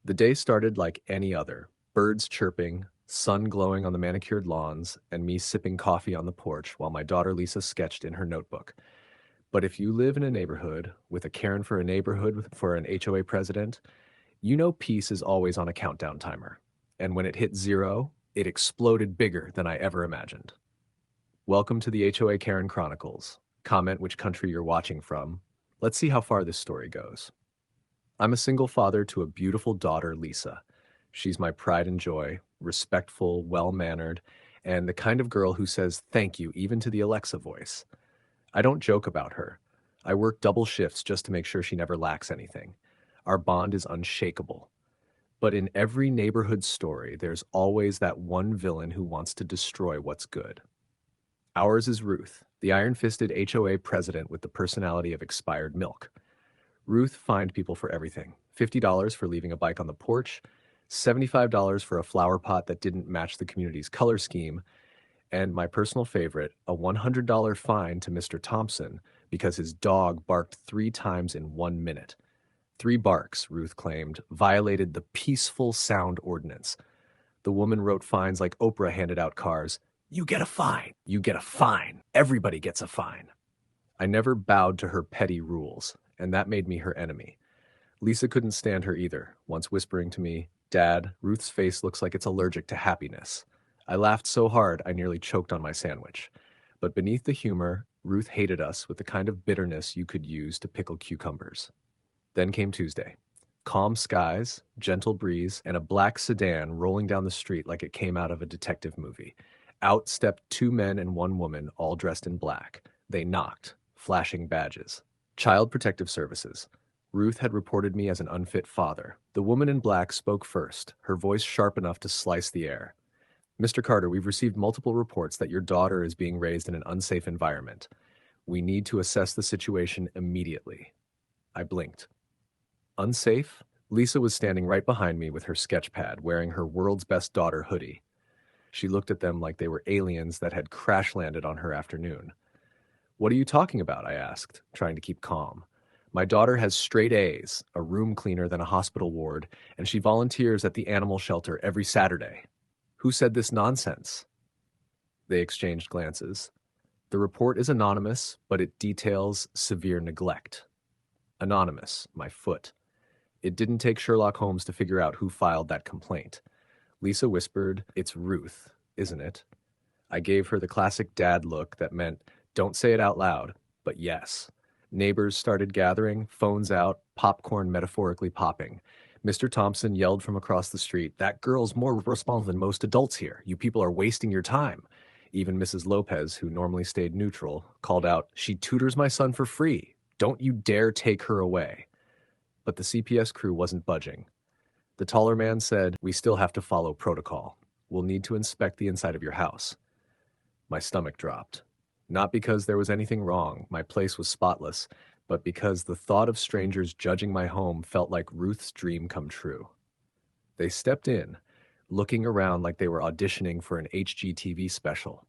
The day started like any other, birds chirping, sun glowing on the manicured lawns, and me sipping coffee on the porch while my daughter Lisa sketched in her notebook. But if you live in a neighborhood with a Karen for a neighborhood for an HOA president, you know peace is always on a countdown timer. And when it hit zero, it exploded bigger than I ever imagined. Welcome to the HOA Karen Chronicles. Comment which country you're watching from. Let's see how far this story goes. I'm a single father to a beautiful daughter, Lisa. She's my pride and joy, respectful, well-mannered, and the kind of girl who says thank you even to the Alexa voice. I don't joke about her. I work double shifts just to make sure she never lacks anything. Our bond is unshakable. But in every neighborhood story, there's always that one villain who wants to destroy what's good. Ours is Ruth, the iron-fisted HOA president with the personality of expired milk. Ruth fined people for everything. $50 for leaving a bike on the porch, $75 for a flower pot that didn't match the community's color scheme, and my personal favorite, a $100 fine to Mr. Thompson because his dog barked 3 times in 1 minute. 3 barks, Ruth claimed, violated the peaceful sound ordinance. The woman wrote fines like Oprah handed out cars. You get a fine. You get a fine. Everybody gets a fine. I never bowed to her petty rules, and that made me her enemy. Lisa couldn't stand her either, once whispering to me, Dad, Ruth's face looks like it's allergic to happiness. I laughed so hard I nearly choked on my sandwich. But beneath the humor, Ruth hated us with the kind of bitterness you could use to pickle cucumbers. Then came Tuesday. Calm skies, gentle breeze, and a black sedan rolling down the street like it came out of a detective movie. Out stepped 2 men and 1 woman, all dressed in black. They knocked, flashing badges. Child Protective Services. Ruth had reported me as an unfit father. The woman in black spoke first, her voice sharp enough to slice the air. Mr. Carter, we've received multiple reports that your daughter is being raised in an unsafe environment. We need to assess the situation immediately. I blinked. Unsafe? Lisa was standing right behind me with her sketch pad, wearing her world's best daughter hoodie. She looked at them like they were aliens that had crash-landed on her afternoon. What are you talking about? I asked, trying to keep calm. My daughter has straight A's, a room cleaner than a hospital ward, and she volunteers at the animal shelter every Saturday. Who said this nonsense? They exchanged glances. The report is anonymous, but it details severe neglect. Anonymous, my foot. It didn't take Sherlock Holmes to figure out who filed that complaint. Lisa whispered, It's Ruth, isn't it? I gave her the classic dad look that meant, don't say it out loud, but yes. Neighbors started gathering, phones out, popcorn metaphorically popping. Mr. Thompson yelled from across the street, That girl's more responsible than most adults here. You people are wasting your time. Even Mrs. Lopez, who normally stayed neutral, called out, She tutors my son for free. Don't you dare take her away. But the CPS crew wasn't budging. The taller man said, We still have to follow protocol. We'll need to inspect the inside of your house. My stomach dropped. Not because there was anything wrong, my place was spotless, but because the thought of strangers judging my home felt like Ruth's dream come true. They stepped in, looking around like they were auditioning for an HGTV special.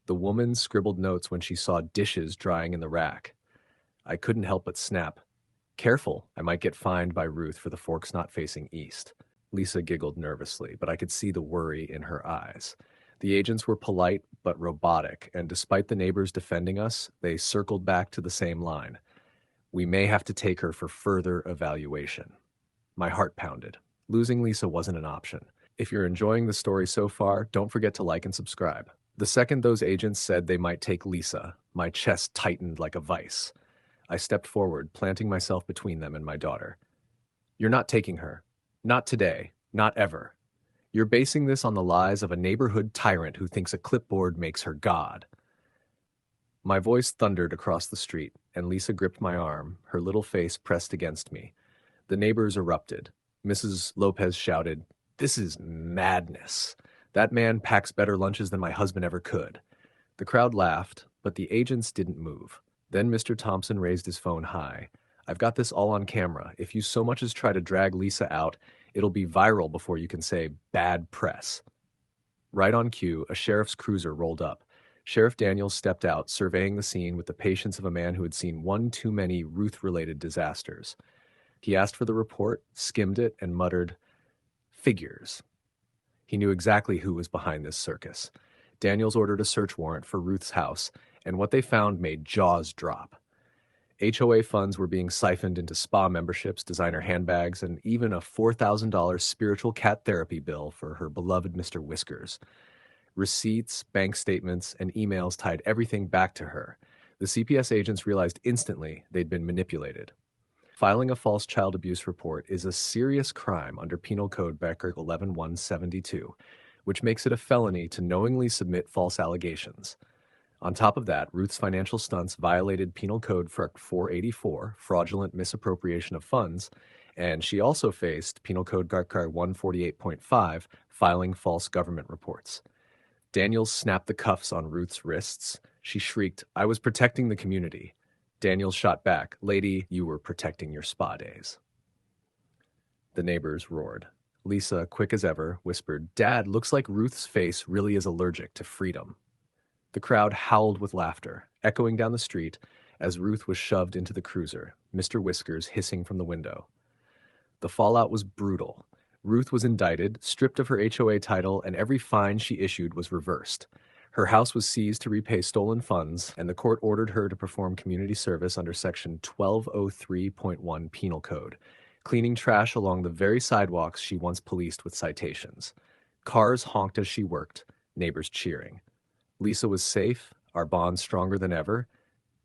The woman scribbled notes when she saw dishes drying in the rack. I couldn't help but snap. Careful, I might get fined by Ruth for the forks not facing east. Lisa giggled nervously, but I could see the worry in her eyes. The agents were polite but robotic, and despite the neighbors defending us, they circled back to the same line. We may have to take her for further evaluation. My heart pounded. Losing Lisa wasn't an option. If you're enjoying the story so far, don't forget to like and subscribe. The second those agents said they might take Lisa, my chest tightened like a vice. I stepped forward, planting myself between them and my daughter. You're not taking her. Not today. Not ever. You're basing this on the lies of a neighborhood tyrant who thinks a clipboard makes her God. My voice thundered across the street, and Lisa gripped my arm, her little face pressed against me. The neighbors erupted. Mrs. Lopez shouted, This is madness. That man packs better lunches than my husband ever could. The crowd laughed, but the agents didn't move. Then Mr. Thompson raised his phone high. I've got this all on camera. If you so much as try to drag Lisa out, it'll be viral before you can say bad press. Right on cue, a sheriff's cruiser rolled up. Sheriff Daniels stepped out, surveying the scene with the patience of a man who had seen one too many Ruth-related disasters. He asked for the report, skimmed it, and muttered, "Figures." He knew exactly who was behind this circus. Daniels ordered a search warrant for Ruth's house, and what they found made jaws drop. HOA funds were being siphoned into spa memberships, designer handbags, and even a $4,000 spiritual cat therapy bill for her beloved Mr. Whiskers. Receipts, bank statements, and emails tied everything back to her. The CPS agents realized instantly they'd been manipulated. Filing a false child abuse report is a serious crime under Penal Code Becker 11172, which makes it a felony to knowingly submit false allegations. On top of that, Ruth's financial stunts violated Penal Code 484, fraudulent misappropriation of funds, and she also faced Penal Code Garkar 148.5, filing false government reports. Daniels snapped the cuffs on Ruth's wrists. She shrieked, "I was protecting the community." Daniels shot back, "Lady, you were protecting your spa days." The neighbors roared. Lisa, quick as ever, whispered, "Dad, looks like Ruth's face really is allergic to freedom." The crowd howled with laughter, echoing down the street as Ruth was shoved into the cruiser, Mr. Whiskers hissing from the window. The fallout was brutal. Ruth was indicted, stripped of her HOA title, and every fine she issued was reversed. Her house was seized to repay stolen funds, and the court ordered her to perform community service under Section 1203.1 Penal Code, cleaning trash along the very sidewalks she once policed with citations. Cars honked as she worked, neighbors cheering. Lisa was safe, our bond stronger than ever,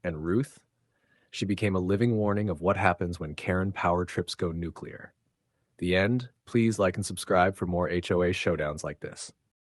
and Ruth? She became a living warning of what happens when Karen power trips go nuclear. The end? Please like and subscribe for more HOA showdowns like this.